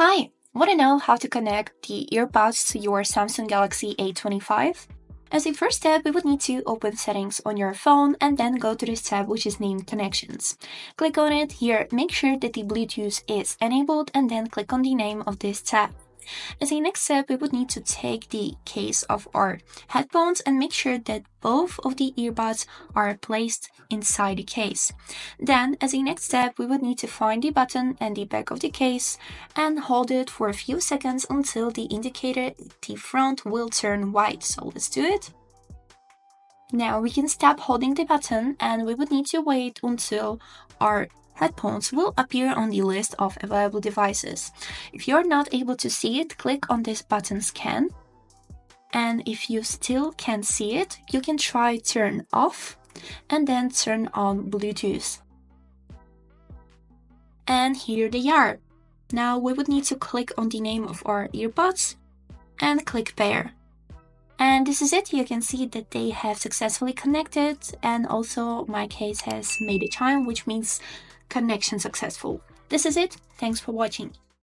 Hi, want to know how to connect the earbuds to your Samsung Galaxy A25? As a first step, we would need to open settings on your phone and then go to this tab which is named connections. Click on it here, make sure that the Bluetooth is enabled and then click on the name of this tab. As a next step, we would need to take the case of our headphones and make sure that both of the earbuds are placed inside the case. Then, as a next step, we would need to find the button and the back of the case and hold it for a few seconds until the indicator at the front will turn white. So let's do it. Now we can stop holding the button and we would need to wait until our headphones will appear on the list of available devices. If you're not able to see it, click on this button scan. And if you still can't see it, you can try turn off and then turn on Bluetooth. And here they are. Now we would need to click on the name of our earbuds and click pair. And this is it. You can see that they have successfully connected, and also my case has made a chime, which means connection successful. This is it. Thanks for watching.